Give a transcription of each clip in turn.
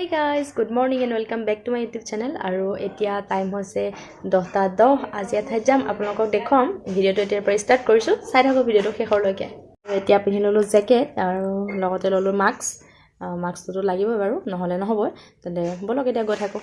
Hey guys, good morning and welcome back to my YouTube channel. Aru etia time hoise 10:10 আজি এঠাই যাম আপোনালোকক দেখুৱাম ভিডিওটো এতিয়াৰ পৰা ষ্টাৰ্ট কৰিছো চাই থাকক ভিডিওটো শেষলৈকে এতিয়া পিন্ধি ললো জেকেট আৰু লগতে ললো মাস্কটো লাগিব বাৰু নহলে নহব তেন্তে বলক এতিয়া গৈ থাকো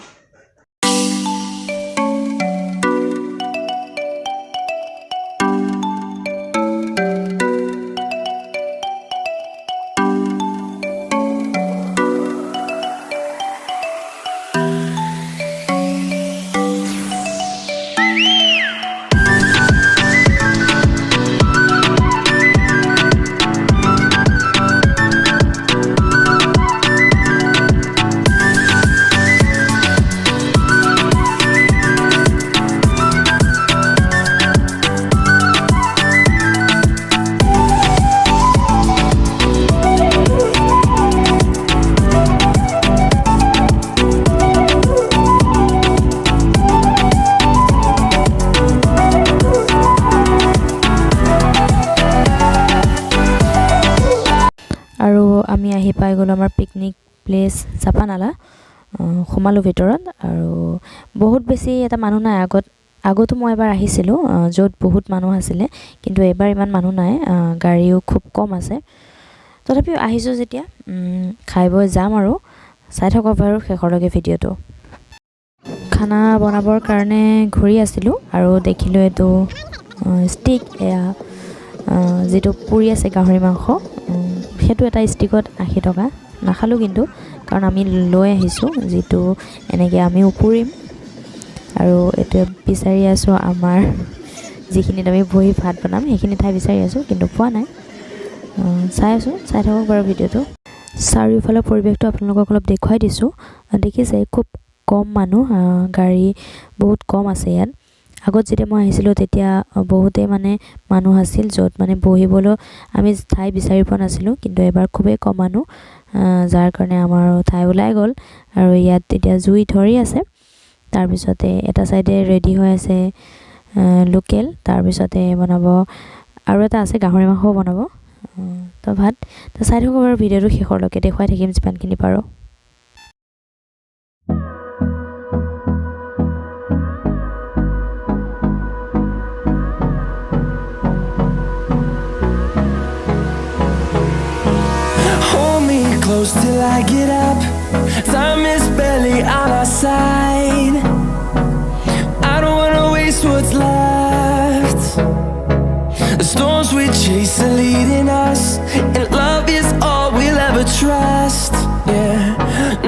আৰু আমি আহি পাই গলো আমাৰ পিকনিক প্লেস Chapanala খুমালো ভিতৰত আৰু বহুত বেছি এটা মানুহ নাই আগতো মই এবাৰ আহিছিলো যত বহুত মানুহ আছিল কিন্তু এবাৰ ইমান মানুহ নাই গাড়ীও খুব কম আছে তথাপি আহিছো যেতিয়া খাইব যাম আৰু চাই থাকক বাৰু শেষৰলৈকে ভিডিওটো খানা বনাবৰ কাৰণে ঘূৰি আছিলো আৰু দেখিলো এটো ষ্টিক যেটো পুৰি আছে গাহৰি মাংস হেতু এটা ষ্টিকত 80 টকা নাখালো কিন্তু কাৰণ আমি লৈ আহিছো যেটো এনেকে আমি উপুৰিম আৰু এটো বিচাৰি আছো আমাৰ যিখিনি আমি বহি ভাত বনাম হেখিনি ঠাই বিচাৰি আছো কিন্তু পোৱা নাই চাই থাকক বাৰু ভিডিওটো চাৰিওফালৰ পৰিৱেশটো আপোনালোকক অলপ দেখুৱাই দিছো দেখিছে খুব কম মানুহ গাড়ী বহুত কম আছে ইয়াত আগত যেতিয়া মই আহিছিলো তেতিয়া বহুতে মানে মানুহ আছিল যত মানে বহিবলৈ আমি ঠাই বিচাৰি পোৱা নাছিলো কিন্তু এবাৰ খুবেই কম মানুহ যাৰ কাৰণে আমাৰ ঠাই ওলাই গল আৰু ইয়াত এতিয়া জুই ধৰি আছে তাৰ পিছতে এটা সাইডে ৰেডি হৈ আছে লোকেল তাৰ পিছতে বনাব আৰু এটা আছে গাহৰি মাংস বনাব তো ভাত তো চাই থাকক বাৰু ভিডিওটো শেষৰলৈকে দেখুৱাই থাকিম যিমানখিনি পাৰো Close till I get up. Time is barely on our side. I don't wanna waste what's left. The storms we chase are leading us, and love is all we'll ever trust. Yeah,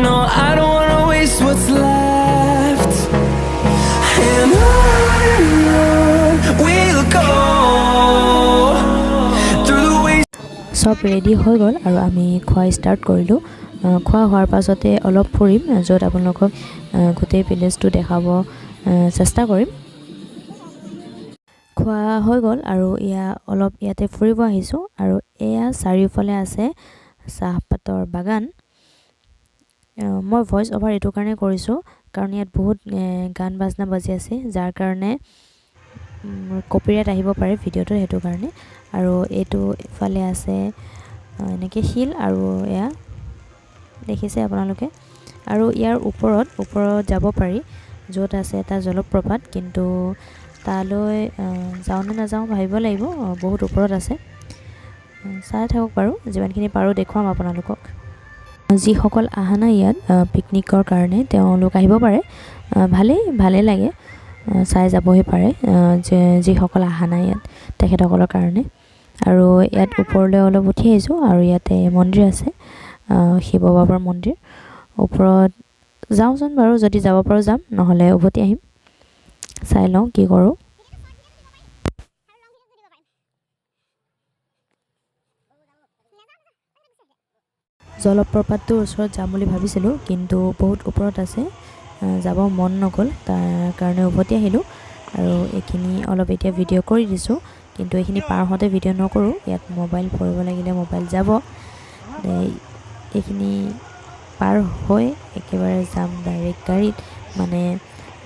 no, I don't wanna waste what's left. And on we'll go. সব ready হৈ গল আৰু আমি খোৱা start কৰিলো খোৱা হোৱাৰ পাছতে অলপ ফুৰিম যত আপোনালোকক গোটেই প্লেসটো দেখাব চেষ্টা কৰিম খোৱা হৈ গল আৰু অলপ ইয়াতে ফুৰিব আহিছো আৰু এয়া চাৰিওফালে আছে চাহপাতৰ বাগান মই ভয়েস ওভাৰ এটো কাৰণে কৰিছো কাৰণ ইয়াত বহুত গান বাজনা বাজি আছে যাৰ কাৰণে কপিৰাইট আহিব পাৰে ভিডিওটো হেতু কাৰণে আৰু এটো ফালে আছে এনেকে হিল আৰু এয়া দেখিছে আপোনালোকে আৰু ইয়াৰ ওপৰত যাব পাৰি যত আছে এটা জলপ্ৰপাত কিন্তু তালৈ যাও না যাও ভাবিব লাগিব বহুত ওপৰত আছে চাই থাকক বাৰু যিমানখিনি পাৰো দেখুৱাম আপোনালোকক যি সকল আহানা ইয়াত পিকনিকৰ কাৰণে তেওঁলোক আহিব পাৰে ভালে লাগে চাই যাবহি পাৰে যি সকল আহানা ইয়াত তেখেতসকলৰ কাৰণে আৰু ইয়াত ওপৰলৈ অলপ উঠি আহিছো আৰু ইয়াতে মন্দিৰ আছে শিৱ বাবাৰ মন্দিৰ ওপৰত যাওঁচোন বাৰু যদি যাব পাৰো যাম নহলে উভতি আহিম চাই লওঁ কি কৰো জলপ্ৰপাতটোৰ ওচৰত যাম বুলি ভাবিছিলো কিন্তু বহুত ওপৰত আছে যাব মন নগল তাৰ কাৰণে উভতি আহিলো আৰু এখিনি অলপ এতিয়া ভিডিও কৰি দিছো কিন্তু এখিনি পাৰ হতে ভিডিও নকৰো ইয়াত মোবাইল পৰিব লাগিলে মোবাইল যাব এখিনি পাৰ হৈ একেবাৰে যাম ডাইৰেক্ট গাড়ীত মানে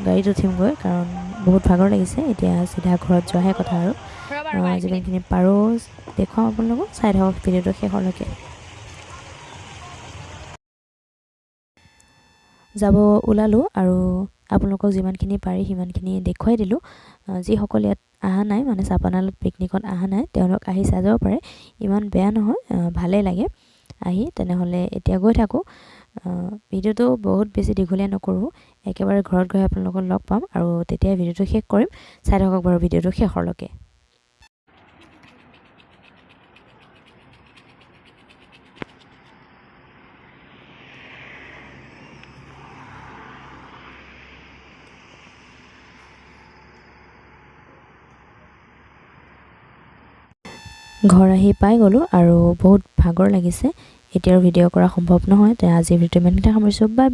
গাড়ীত উঠিম গৈ কাৰণ বহুত ভাগৰ লাগিছে এতিয়া সিধা ঘৰত যোৱাহে কথা আৰু যিমানখিনি পাৰো দেখুৱাম আপোনালোকক চাই থাকক ভিডিওটো শেষলৈকে যাব ওলালোঁ আৰু আপোনালোকক যিমানখিনি পাৰি সিমানখিনি দেখুৱাই দিলোঁ। যিসকল ইয়াত অহা নাই মানে চাপানালাত পিকনিকত অহা নাই তেওঁলোক আহি চাই যাব পাৰে, ইমান বেয়া নহয়, ভালেই লাগে আহি। তেনেহ'লে এতিয়া গৈ থাকোঁ। ভিডিঅ'টো বহুত বেছি দীঘলীয়া নকৰোঁ, একেবাৰে ঘৰত গৈ আপোনালোকক লগ পাম আৰু তেতিয়াই ভিডিঅ'টো শেষ কৰিম। চাই থাকক বাৰু ভিডিঅ'টো শেষৰলৈকে। ঘৰ আহি পাই গ'লোঁ আৰু বহুত ভাগৰ লাগিছে, এতিয়া আৰু ভিডিঅ' কৰা সম্ভৱ নহয়। আজিৰ ভিডিঅ'টো ইমানতে সামৰিছোঁ। বাই।